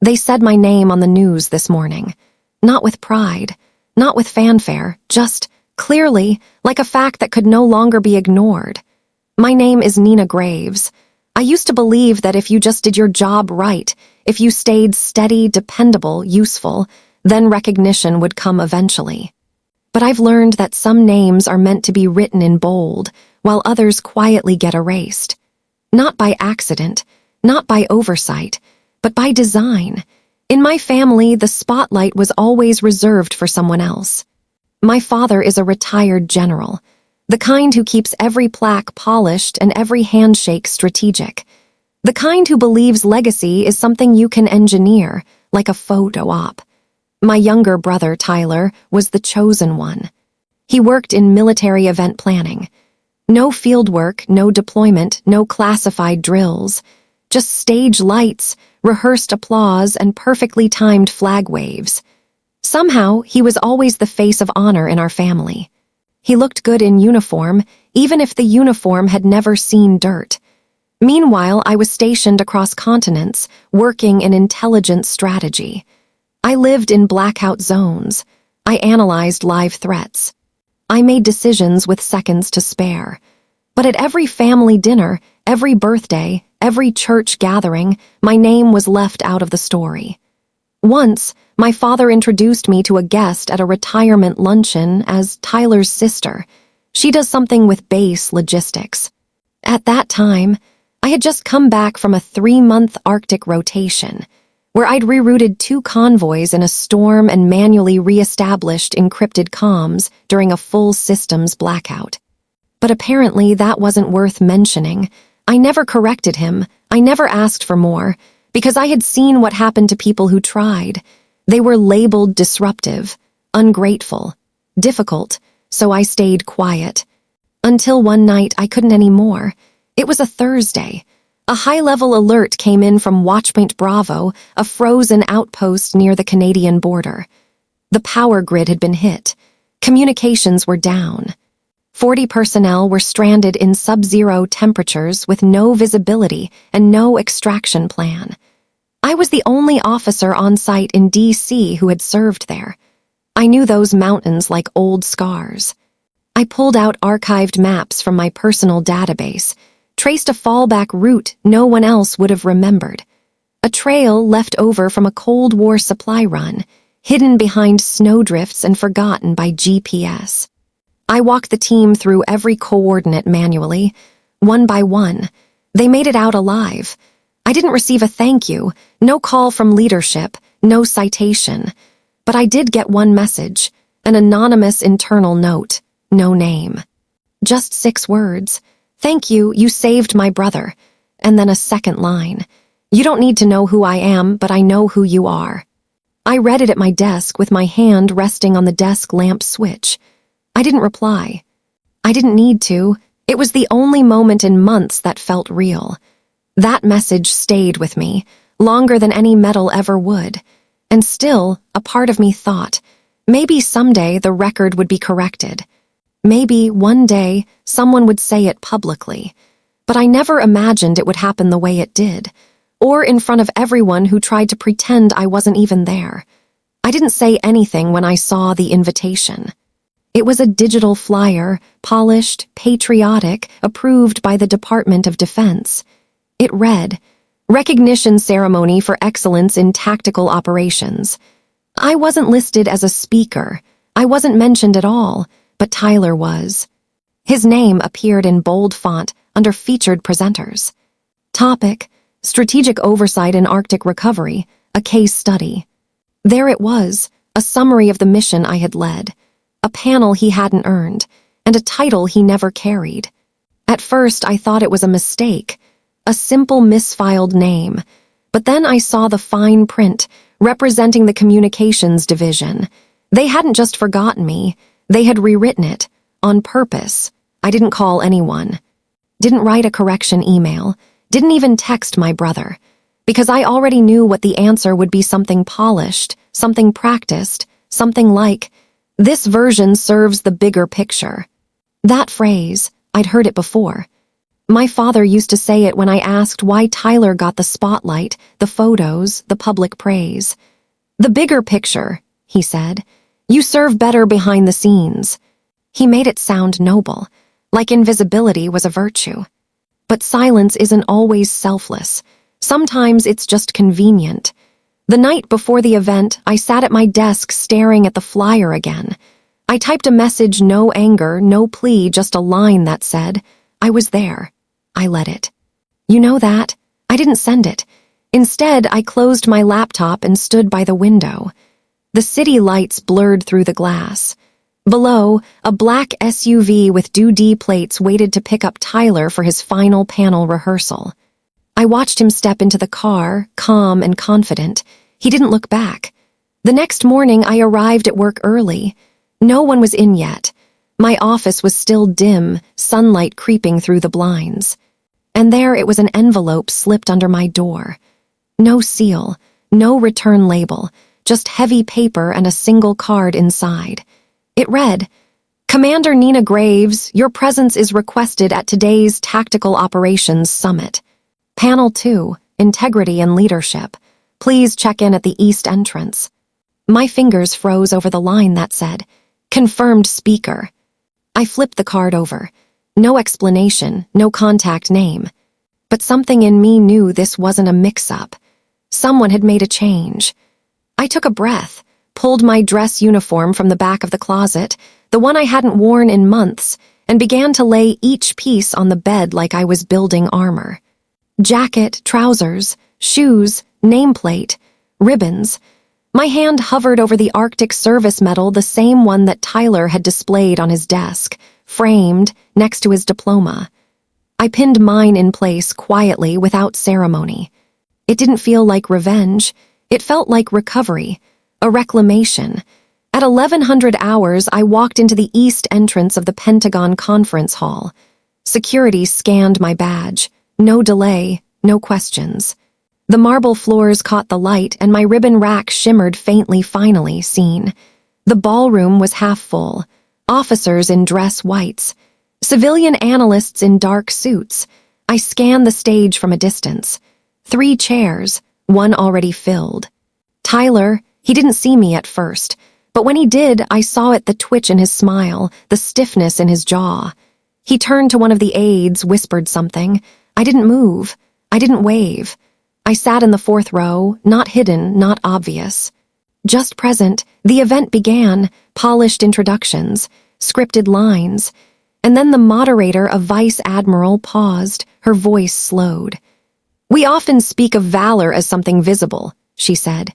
They said my name on the news this morning. Not with pride, not with fanfare, just clearly, like a fact that could no longer be ignored. My name is Nina Graves. I used to believe that if you just did your job right, if you stayed steady, dependable, useful, then recognition would come eventually. But I've learned that some names are meant to be written in bold, while others quietly get erased. Not by accident, not by oversight, but by design. In my family, the spotlight was always reserved for someone else. My father is a retired general, the kind who keeps every plaque polished and every handshake strategic. The kind who believes legacy is something you can engineer, like a photo op. My younger brother, Tyler, was the chosen one. He worked in military event planning. No field work, no deployment, no classified drills. Just stage lights, rehearsed applause, and perfectly timed flag waves. Somehow, he was always the face of honor in our family. He looked good in uniform, even if the uniform had never seen dirt. Meanwhile, I was stationed across continents, working in intelligence strategy. I lived in blackout zones. I analyzed live threats. I made decisions with seconds to spare. But at every family dinner, every birthday, every church gathering, my name was left out of the story. Once, my father introduced me to a guest at a retirement luncheon as Tyler's sister. She does something with base logistics. At that time, I had just come back from a 3-month Arctic rotation, where I'd rerouted 2 convoys in a storm and manually re-established encrypted comms during a full systems blackout. But apparently that wasn't worth mentioning. I never corrected him. I never asked for more, because I had seen what happened to people who tried. They were labeled disruptive, ungrateful, difficult, so I stayed quiet. Until one night I couldn't anymore. It was a Thursday. A high-level alert came in from Watchpoint Bravo, a frozen outpost near the Canadian border. The power grid had been hit. Communications were down. 40 personnel were stranded in sub-zero temperatures with no visibility and no extraction plan. I was the only officer on site in D.C. who had served there. I knew those mountains like old scars. I pulled out archived maps from my personal database, traced a fallback route no one else would have remembered. A trail left over from a Cold War supply run, hidden behind snowdrifts and forgotten by GPS. I walked the team through every coordinate manually, one by one. They made it out alive. I didn't receive a thank you, no call from leadership, no citation. But I did get one message, an anonymous internal note, no name. Just 6 words. Thank you, you saved my brother. And then a second line. You don't need to know who I am, but I know who you are. I read it at my desk with my hand resting on the desk lamp switch. I didn't reply. I didn't need to. It was the only moment in months that felt real. That message stayed with me, longer than any medal ever would. And still, a part of me thought, maybe someday the record would be corrected. Maybe one day someone would say it publicly. But I never imagined it would happen the way it did, or in front of everyone who tried to pretend I wasn't even there. I didn't say anything when I saw the invitation. It was a digital flyer, polished, patriotic, approved by the Department of Defense. It read, Recognition Ceremony for Excellence in Tactical Operations. I wasn't listed as a speaker. I wasn't mentioned at all, but Tyler was. His name appeared in bold font under featured presenters. Topic, Strategic Oversight in Arctic Recovery, a case study. There it was, a summary of the mission I had led. A panel he hadn't earned, and a title he never carried. At first, I thought it was a mistake, a simple misfiled name, but then I saw the fine print representing the communications division. They hadn't just forgotten me, they had rewritten it, on purpose. I didn't call anyone, didn't write a correction email, didn't even text my brother, because I already knew what the answer would be: something polished, something practiced, something like, this version serves the bigger picture. That phrase, I'd heard it before. My father used to say it when I asked why Tyler got the spotlight, the photos, the public praise. The bigger picture, he said. You serve better behind the scenes. He made it sound noble, like invisibility was a virtue. But silence isn't always selfless. Sometimes it's just convenient. The night before the event, I sat at my desk staring at the flyer again. I typed a message, no anger, no plea, just a line that said, I was there. I let it. You know that? I didn't send it. Instead, I closed my laptop and stood by the window. The city lights blurred through the glass. Below, a black SUV with due plates waited to pick up Tyler for his final panel rehearsal. I watched him step into the car, calm and confident. He didn't look back. The next morning, I arrived at work early. No one was in yet. My office was still dim, sunlight creeping through the blinds. And there it was, an envelope slipped under my door. No seal, no return label, just heavy paper and a single card inside. It read, Commander Nina Graves, your presence is requested at today's Tactical Operations Summit. Panel 2, Integrity and Leadership. Please check in at the east entrance. My fingers froze over the line that said, Confirmed speaker. I flipped the card over. No explanation, no contact name. But something in me knew this wasn't a mix-up. Someone had made a change. I took a breath, pulled my dress uniform from the back of the closet, the one I hadn't worn in months, and began to lay each piece on the bed like I was building armor. Jacket, trousers, shoes, nameplate, ribbons. My hand hovered over the Arctic Service Medal, the same one that Tyler had displayed on his desk, framed next to his diploma. I pinned mine in place quietly, without ceremony. It didn't feel like revenge. It felt like recovery, a reclamation. At 1100 hours, I walked into the east entrance of the Pentagon Conference Hall. Security scanned my badge. No delay, no questions. The marble floors caught the light, and my ribbon rack shimmered faintly. Finally seen. The ballroom was half full. Officers in dress whites. Civilian analysts in dark suits. I scanned the stage from a distance. 3 chairs, one already filled. Tyler, he didn't see me at first, but when he did, I saw it, the twitch in his smile, the stiffness in his jaw. He turned to one of the aides, whispered something. I didn't move. I didn't wave. I sat in the 4th row, not hidden, not obvious. Just present, the event began, polished introductions, scripted lines, and then the moderator, a vice admiral, paused, her voice slowed. We often speak of valor as something visible, she said.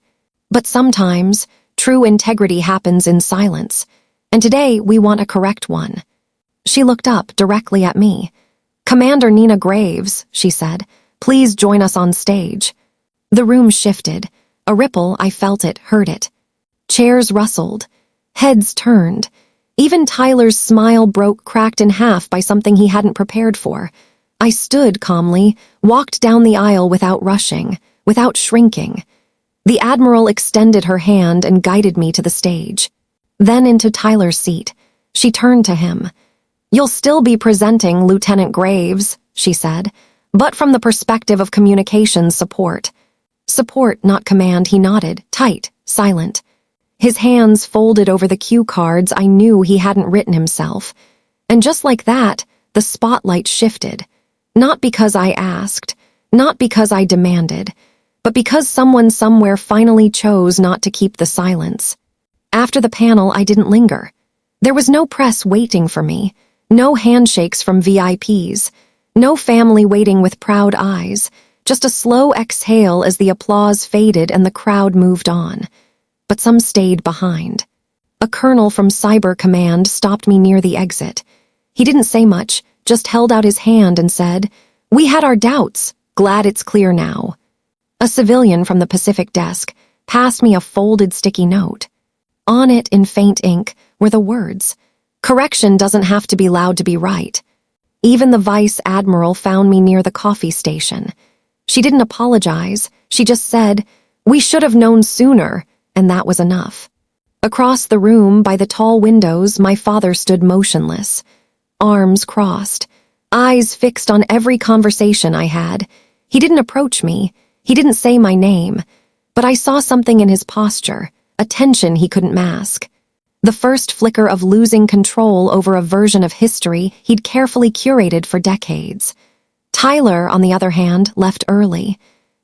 But sometimes, true integrity happens in silence, and today we want a correct one. She looked up directly at me. Commander Nina Graves, she said, please join us on stage. The room shifted. A ripple, I felt it, heard it. Chairs rustled. Heads turned. Even Tyler's smile broke, cracked in half by something he hadn't prepared for. I stood calmly, walked down the aisle without rushing, without shrinking. The Admiral extended her hand and guided me to the stage. Then into Tyler's seat. She turned to him. You'll still be presenting, Lieutenant Graves, she said, but from the perspective of communications support. Support, not command, he nodded, tight, silent. His hands folded over the cue cards. I knew he hadn't written himself. And just like that, the spotlight shifted. Not because I asked, not because I demanded, but because someone somewhere finally chose not to keep the silence. After the panel, I didn't linger. There was no press waiting for me, no handshakes from VIPs, no family waiting with proud eyes, just a slow exhale as the applause faded and the crowd moved on. But some stayed behind. A colonel from Cyber Command stopped me near the exit. He didn't say much, just held out his hand and said, "We had our doubts. Glad it's clear now." A civilian from the Pacific desk passed me a folded sticky note. On it, in faint ink, were the words, "Correction doesn't have to be loud to be right." Even the vice admiral found me near the coffee station. She didn't apologize. She just said, "We should have known sooner," and that was enough. Across the room, by the tall windows, my father stood motionless, arms crossed, eyes fixed on every conversation I had. He didn't approach me. He didn't say my name. But I saw something in his posture, a tension he couldn't mask. The first flicker of losing control over a version of history he'd carefully curated for decades. Tyler, on the other hand, left early.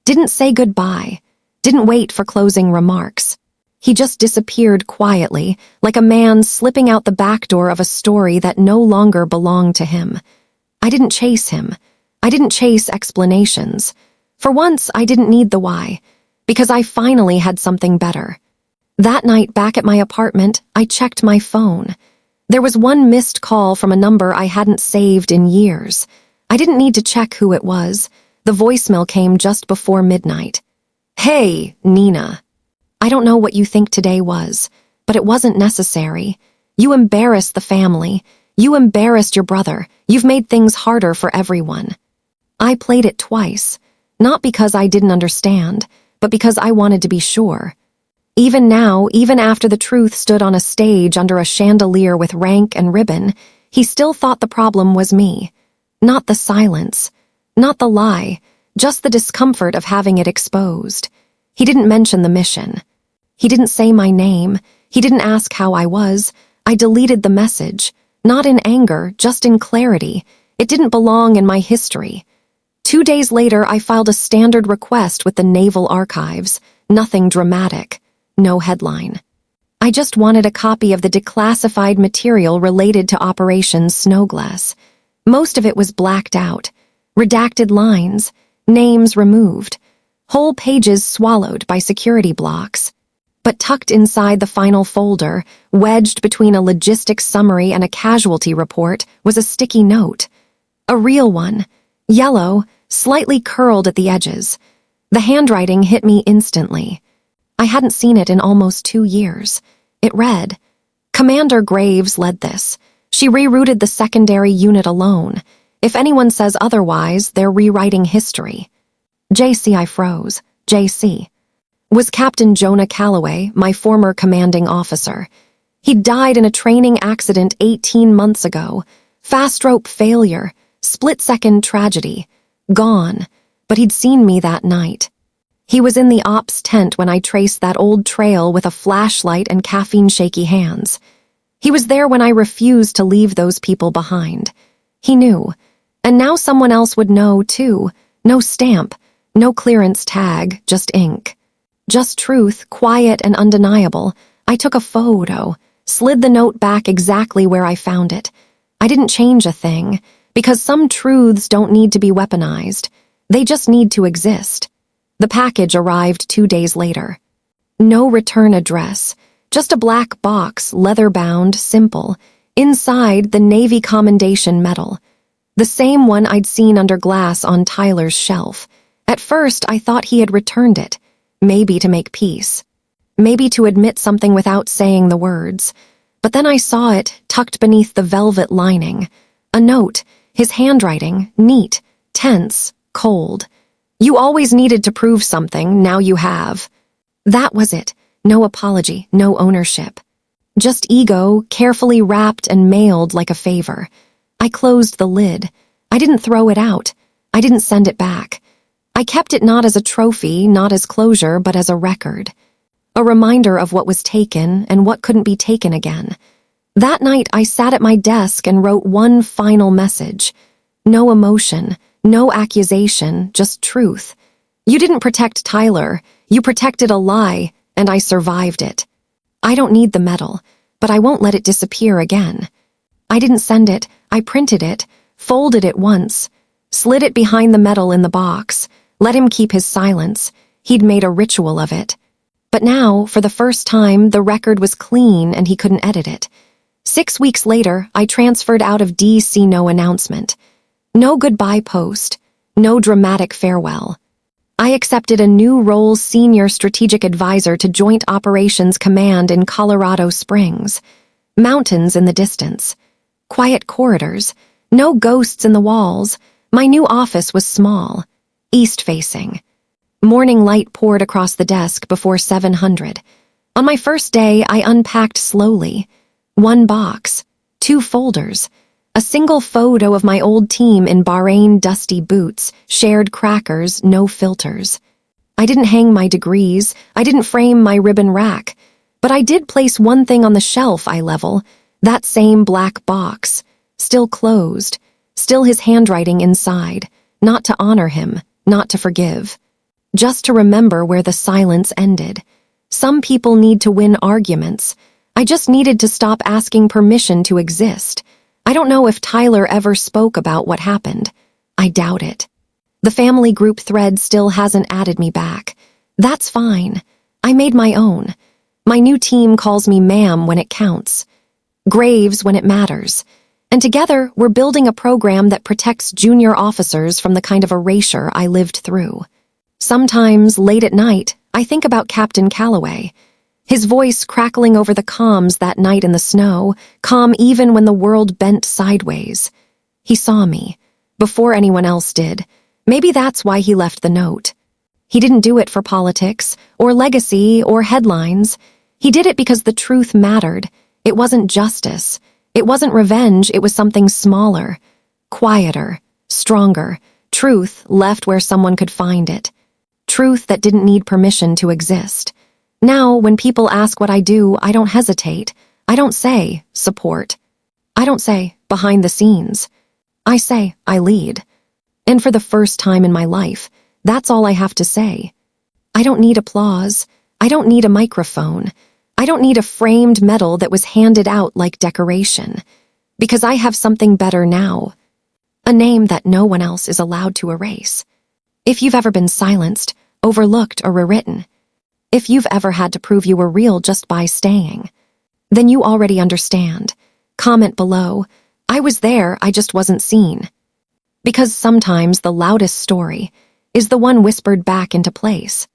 Didn't say goodbye. Didn't wait for closing remarks. He just disappeared quietly, like a man slipping out the back door of a story that no longer belonged to him. I didn't chase him. I didn't chase explanations. For once, I didn't need the why, because I finally had something better. That night, back at my apartment, I checked my phone. There was one missed call from a number I hadn't saved in years. I didn't need to check who it was. The voicemail came just before midnight. "Hey, Nina. I don't know what you think today was, but it wasn't necessary. You embarrassed the family. You embarrassed your brother. You've made things harder for everyone." I played it twice, not because I didn't understand, but because I wanted to be sure. Even now, even after the truth stood on a stage under a chandelier with rank and ribbon, he still thought the problem was me. Not the silence, not the lie, just the discomfort of having it exposed. He didn't mention the mission. He didn't say my name. He didn't ask how I was. I deleted the message, not in anger, just in clarity. It didn't belong in my history. 2 days later, I filed a standard request with the Naval Archives. Nothing dramatic. No headline. I just wanted a copy of the declassified material related to Operation Snowglass. Most of it was blacked out. Redacted lines, names removed, whole pages swallowed by security blocks. But tucked inside the final folder, wedged between a logistics summary and a casualty report, was a sticky note. A real one, yellow, slightly curled at the edges. The handwriting hit me instantly. I hadn't seen it in almost 2 years. It read, "Commander Graves led this. She rerouted the secondary unit alone. If anyone says otherwise, they're rewriting history." JC, I froze. JC. Was Captain Jonah Calloway, my former commanding officer. He'd died in a training accident 18 months ago. Fast rope failure, split-second tragedy. Gone, but he'd seen me that night. He was in the ops tent when I traced that old trail with a flashlight and caffeine-shaky hands. He was there when I refused to leave those people behind. He knew. And now someone else would know, too. No stamp, no clearance tag, just ink. Just truth, quiet and undeniable. I took a photo, slid the note back exactly where I found it. I didn't change a thing, because some truths don't need to be weaponized. They just need to exist. The package arrived 2 days later. No return address, just a black box, leather-bound, simple. Inside, the Navy Commendation Medal. The same one I'd seen under glass on Tyler's shelf. At first, I thought he had returned it, maybe to make peace. Maybe to admit something without saying the words. But then I saw it, tucked beneath the velvet lining. A note, his handwriting, neat, tense, cold. "You always needed to prove something, now you have." That was it. No apology, no ownership. Just ego, carefully wrapped and mailed like a favor. I closed the lid. I didn't throw it out. I didn't send it back. I kept it not as a trophy, not as closure, but as a record. A reminder of what was taken and what couldn't be taken again. That night, I sat at my desk and wrote one final message. No emotion, no accusation, just truth. You didn't protect Tyler. You protected a lie, and I survived it. I don't need the medal, but I won't let it disappear again. I didn't send it. I printed it, folded it once, slid it behind the medal in the box, let him keep his silence. He'd made a ritual of it. But now, for the first time, the record was clean and he couldn't edit it. 6 weeks later, I transferred out of DC. No announcement. No goodbye post. No dramatic farewell. I accepted a new role, Senior Strategic Advisor to Joint Operations Command in Colorado Springs. Mountains in the distance. Quiet corridors. No ghosts in the walls. My new office was small. East-facing. Morning light poured across the desk before 700. On my first day, I unpacked slowly. 1 box, 2 folders, a A single photo of my old team in Bahrain dusty boots, shared crackers, no filters. I didn't hang my degrees, I didn't frame my ribbon rack, but I did place one thing on the shelf eye level, that same black box, still closed, still his handwriting inside, not to honor him, not to forgive. Just to remember where the silence ended. Some people need to win arguments. I just needed to stop asking permission to exist. I don't know if Tyler ever spoke about what happened. I doubt it. The family group thread still hasn't added me back. That's fine. I made my own. My new team calls me ma'am when it counts. Graves when it matters. And together, we're building a program that protects junior officers from the kind of erasure I lived through. Sometimes, late at night, I think about Captain Calloway. His voice crackling over the comms that night in the snow, calm even when the world bent sideways. He saw me, before anyone else did. Maybe that's why he left the note. He didn't do it for politics, or legacy, or headlines. He did it because the truth mattered. It wasn't justice. It wasn't revenge, it was something smaller, quieter, stronger. Truth left where someone could find it. Truth that didn't need permission to exist. Now, when people ask what I do, I don't hesitate. I don't say, support. I don't say, behind the scenes. I say, I lead. And for the first time in my life, that's all I have to say. I don't need applause. I don't need a microphone. I don't need a framed medal that was handed out like decoration. Because I have something better now. A name that no one else is allowed to erase. If you've ever been silenced, overlooked, or rewritten, if you've ever had to prove you were real just by staying, then you already understand. Comment below. I was there, I just wasn't seen. Because sometimes the loudest story is the one whispered back into place.